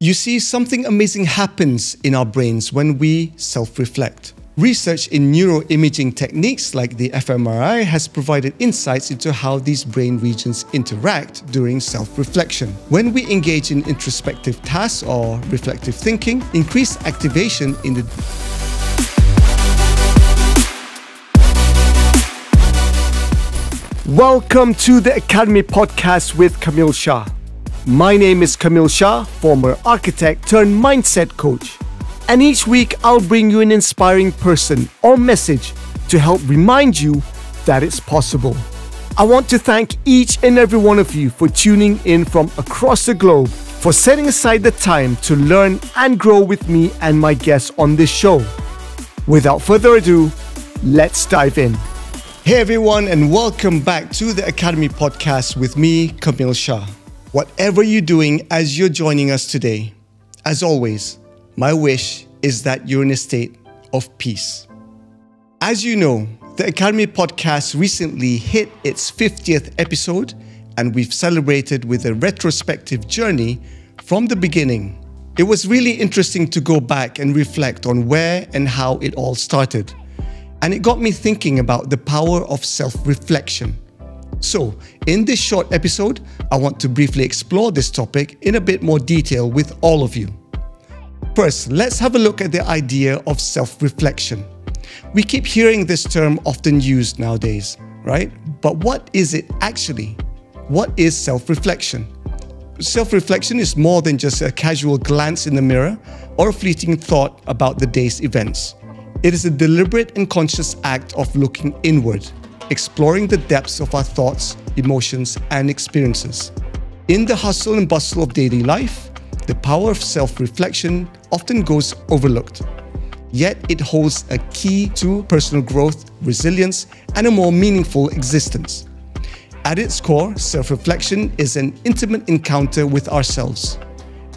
You see, something amazing happens in our brains when we self-reflect. Research in neuroimaging techniques like the fMRI has provided insights into how these brain regions interact during self-reflection. When we engage in introspective tasks or reflective thinking, increased activation in the Welcome to the Academy Podcast with Kamil Shah. My name is Kamil Shah, former architect turned mindset coach. And each week I'll bring you an inspiring person or message to help remind you that it's possible. I want to thank each and every one of you for tuning in from across the globe, for setting aside the time to learn and grow with me and my guests on this show. Without further ado, let's dive in. Hey everyone, and welcome back to the Academy Podcast with me, Kamil Shah. Whatever you're doing as you're joining us today, as always, my wish is that you're in a state of peace. As you know, the Academy Podcast recently hit its 50th episode, and we've celebrated with a retrospective journey from the beginning. It was really interesting to go back and reflect on where and how it all started. And it got me thinking about the power of self-reflection. So, in this short episode, I want to briefly explore this topic in a bit more detail with all of you. First, let's have a look at the idea of self-reflection. We keep hearing this term often used nowadays, right? But what is it actually? What is self-reflection? Self-reflection is more than just a casual glance in the mirror or a fleeting thought about the day's events. It is a deliberate and conscious act of looking inward, exploring the depths of our thoughts, emotions, and experiences. In the hustle and bustle of daily life, the power of self-reflection often goes overlooked. Yet it holds a key to personal growth, resilience, and a more meaningful existence. At its core, self-reflection is an intimate encounter with ourselves.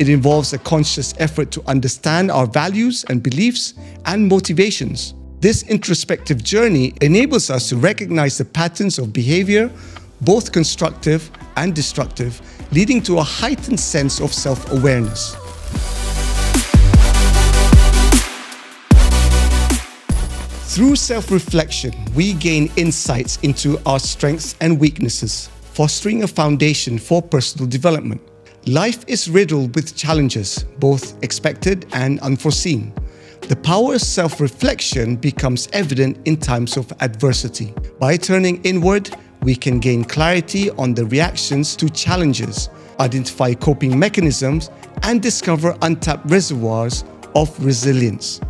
It involves a conscious effort to understand our values and beliefs and motivations. This introspective journey enables us to recognize the patterns of behavior, both constructive and destructive, leading to a heightened sense of self-awareness. Through self-reflection, we gain insights into our strengths and weaknesses, fostering a foundation for personal development. Life is riddled with challenges, both expected and unforeseen. The power of self-reflection becomes evident in times of adversity. By turning inward, we can gain clarity on the reactions to challenges, identify coping mechanisms, and discover untapped reservoirs of resilience.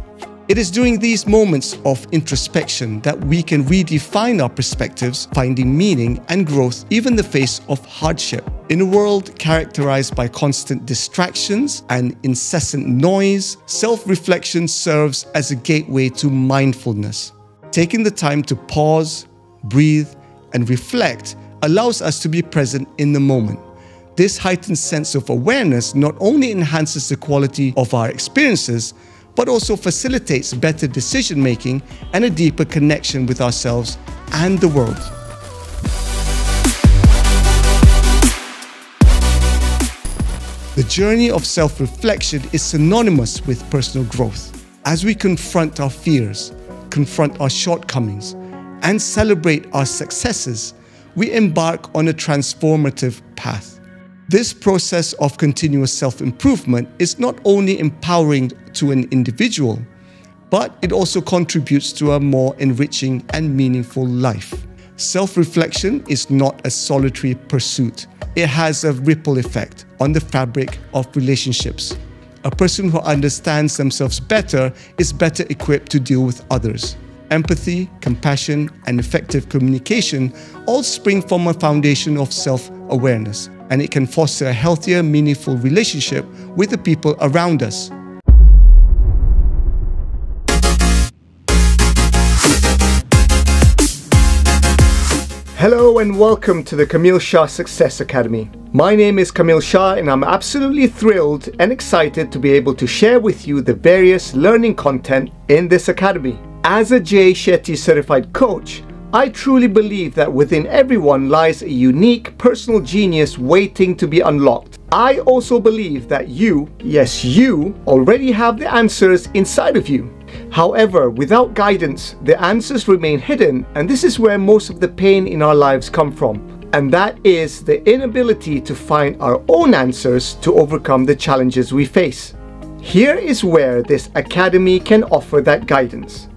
It is during these moments of introspection that we can redefine our perspectives, finding meaning and growth even in the face of hardship. In a world characterized by constant distractions and incessant noise, self-reflection serves as a gateway to mindfulness. Taking the time to pause, breathe, and reflect allows us to be present in the moment. This heightened sense of awareness not only enhances the quality of our experiences, but also facilitates better decision-making and a deeper connection with ourselves and the world. The journey of self-reflection is synonymous with personal growth. As we confront our fears, confront our shortcomings, and celebrate our successes, we embark on a transformative path. This process of continuous self-improvement is not only empowering to an individual, but it also contributes to a more enriching and meaningful life. Self-reflection is not a solitary pursuit. It has a ripple effect on the fabric of relationships. A person who understands themselves better is better equipped to deal with others. Empathy, compassion, and effective communication all spring from a foundation of self-awareness, and it can foster a healthier, meaningful relationship with the people around us. Hello and welcome to the Kamil Shah Success Academy. My name is Kamil Shah and I'm absolutely thrilled and excited to be able to share with you the various learning content in this academy. As a Jay Shetty certified coach, I truly believe that within everyone lies a unique personal genius waiting to be unlocked. I also believe that you, yes you, already have the answers inside of you. However, without guidance, the answers remain hidden, and this is where most of the pain in our lives come from. And that is the inability to find our own answers to overcome the challenges we face. Here is where this academy can offer that guidance.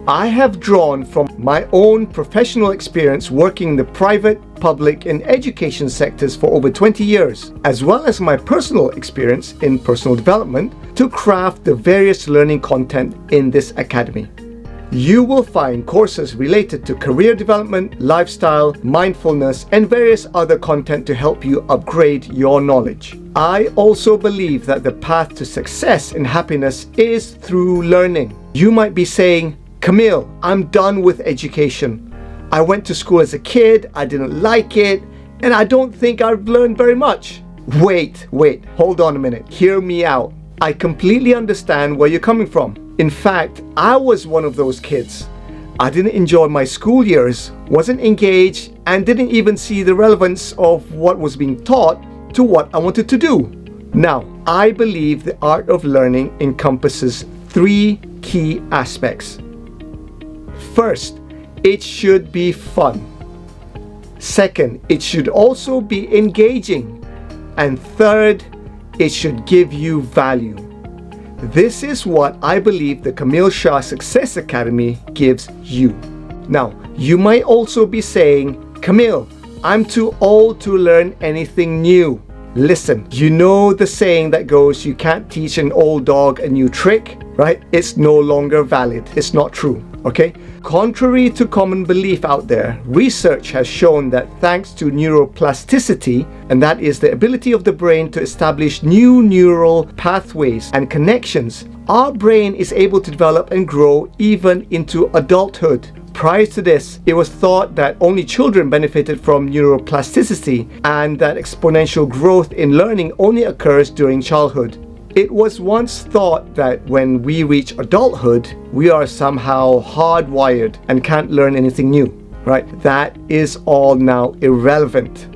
I have drawn from my own professional experience working in the private, public, and education sectors for over 20 years, as well as my personal experience in personal development to craft the various learning content in this academy. You will find courses related to career development, lifestyle, mindfulness, and various other content to help you upgrade your knowledge. I also believe that the path to success and happiness is through learning. You might be saying, Kamil, I'm done with education. I went to school as a kid, I didn't like it, and I don't think I've learned very much. Wait, hold on a minute. Hear me out. I completely understand where you're coming from. In fact, I was one of those kids. I didn't enjoy my school years, wasn't engaged, and didn't even see the relevance of what was being taught to what I wanted to do. Now, I believe the art of learning encompasses 3 key aspects. First, it should be fun. Second, it should also be engaging. And third, it should give you value. This is what I believe the Kamil Shah Success Academy gives you. Now, you might also be saying, Kamil, I'm too old to learn anything new. Listen, you know the saying that goes, you can't teach an old dog a new trick, right? It's no longer valid. It's not true, okay? Contrary to common belief out there, research has shown that thanks to neuroplasticity, and that is the ability of the brain to establish new neural pathways and connections, our brain is able to develop and grow even into adulthood. Prior to this, it was thought that only children benefited from neuroplasticity and that exponential growth in learning only occurs during childhood. It was once thought that when we reach adulthood, we are somehow hardwired and can't learn anything new, right? That is all now irrelevant.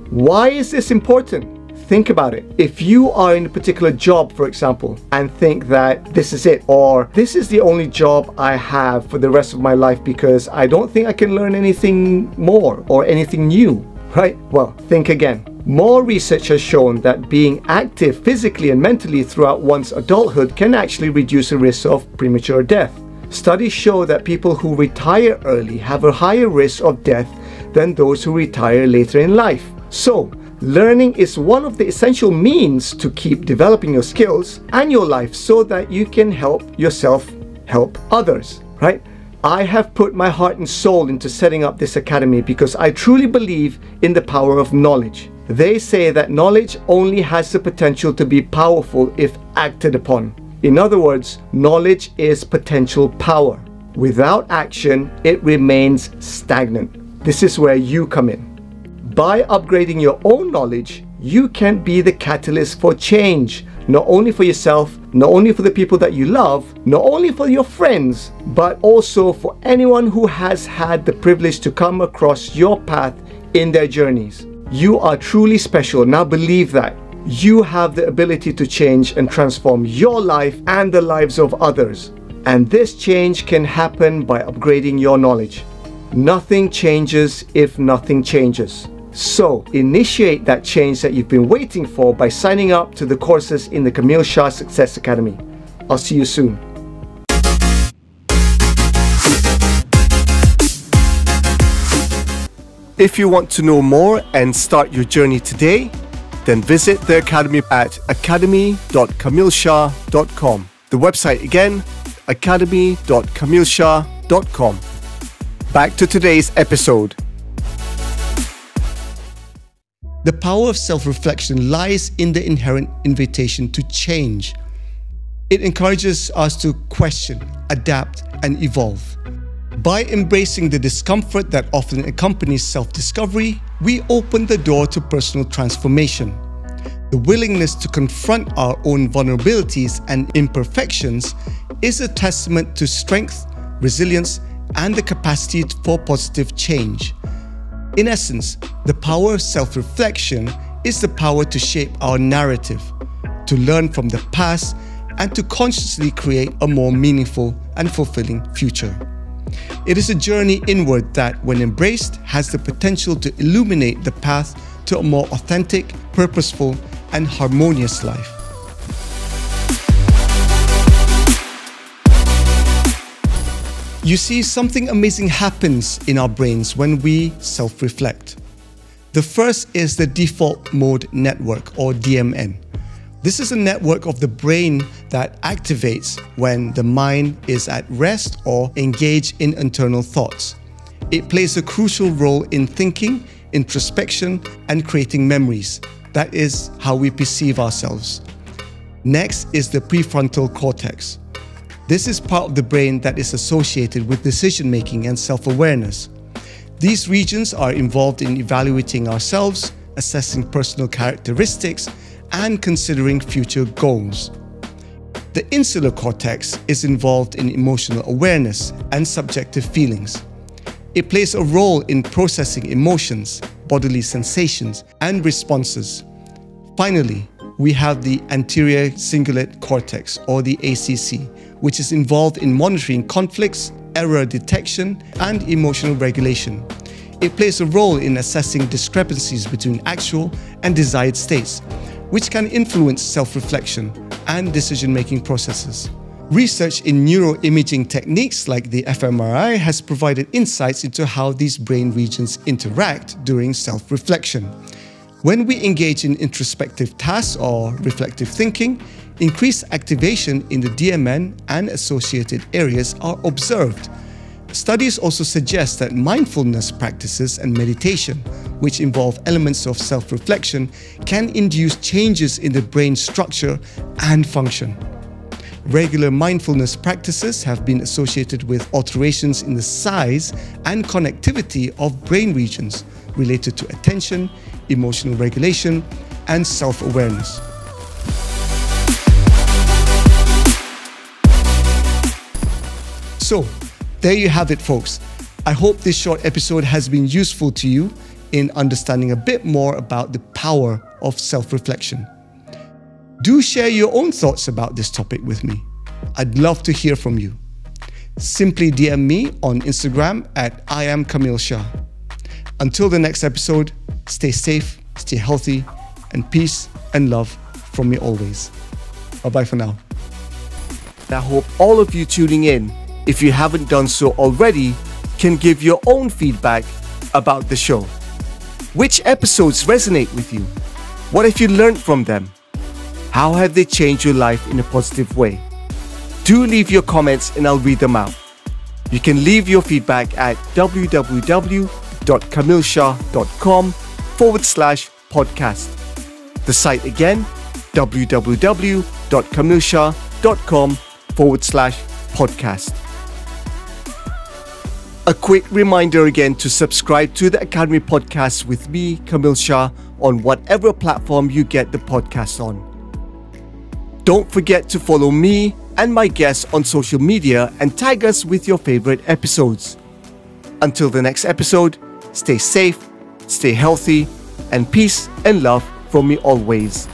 Why is this important? Think about it. If you are in a particular job, for example, and think that this is it, or this is the only job I have for the rest of my life because I don't think I can learn anything more or anything new, right? Well, think again. More research has shown that being active physically and mentally throughout one's adulthood can actually reduce the risk of premature death. Studies show that people who retire early have a higher risk of death than those who retire later in life. So, learning is one of the essential means to keep developing your skills and your life so that you can help yourself help others, right? I have put my heart and soul into setting up this academy because I truly believe in the power of knowledge. They say that knowledge only has the potential to be powerful if acted upon. In other words, knowledge is potential power. Without action, it remains stagnant. This is where you come in. By upgrading your own knowledge, you can be the catalyst for change, not only for yourself, not only for the people that you love, not only for your friends, but also for anyone who has had the privilege to come across your path in their journeys. You are truly special. Now believe that. You have the ability to change and transform your life and the lives of others. And this change can happen by upgrading your knowledge. Nothing changes if nothing changes. So, initiate that change that you've been waiting for by signing up to the courses in the Kamil Shah Success Academy. I'll see you soon. If you want to know more and start your journey today, then visit the Academy at academy.kamilshah.com. The website again, academy.kamilshah.com. Back to today's episode. The power of self-reflection lies in the inherent invitation to change. It encourages us to question, adapt, and evolve. By embracing the discomfort that often accompanies self-discovery, we open the door to personal transformation. The willingness to confront our own vulnerabilities and imperfections is a testament to strength, resilience, and the capacity for positive change. In essence, the power of self-reflection is the power to shape our narrative, to learn from the past, and to consciously create a more meaningful and fulfilling future. It is a journey inward that, when embraced, has the potential to illuminate the path to a more authentic, purposeful, and harmonious life. You see, something amazing happens in our brains when we self-reflect. The first is the default mode network, or DMN. This is a network of the brain that activates when the mind is at rest or engaged in internal thoughts. It plays a crucial role in thinking, introspection, and creating memories. That is how we perceive ourselves. Next is the prefrontal cortex. This is part of the brain that is associated with decision-making and self-awareness. These regions are involved in evaluating ourselves, assessing personal characteristics, and considering future goals. The insular cortex is involved in emotional awareness and subjective feelings. It plays a role in processing emotions, bodily sensations, and responses. Finally, we have the anterior cingulate cortex, or the ACC, which is involved in monitoring conflicts, error detection, and emotional regulation. It plays a role in assessing discrepancies between actual and desired states, which can influence self-reflection and decision-making processes. Research in neuroimaging techniques like the fMRI has provided insights into how these brain regions interact during self-reflection. When we engage in introspective tasks or reflective thinking, increased activation in the DMN and associated areas are observed. Studies also suggest that mindfulness practices and meditation, which involve elements of self-reflection, can induce changes in the brain structure and function. Regular mindfulness practices have been associated with alterations in the size and connectivity of brain regions related to attention, emotional regulation, and self-awareness. So, there you have it, folks. I hope this short episode has been useful to you in understanding a bit more about the power of self-reflection. Do share your own thoughts about this topic with me. I'd love to hear from you. Simply DM me on Instagram at @IamKamilShah. Until the next episode, stay safe, stay healthy, and peace and love from me always. Bye-bye for now. I hope all of you tuning in, if you haven't done so already, can give your own feedback about the show. Which episodes resonate with you? What have you learned from them? How have they changed your life in a positive way? Do leave your comments and I'll read them out. You can leave your feedback at www.kamilshah.com/podcast. The site again, www.kamilshah.com/podcast. A quick reminder again to subscribe to the Academy Podcast with me, Kamil Shah, on whatever platform you get the podcast on. Don't forget to follow me and my guests on social media and tag us with your favorite episodes. Until the next episode, stay safe, stay healthy, and peace and love from me always.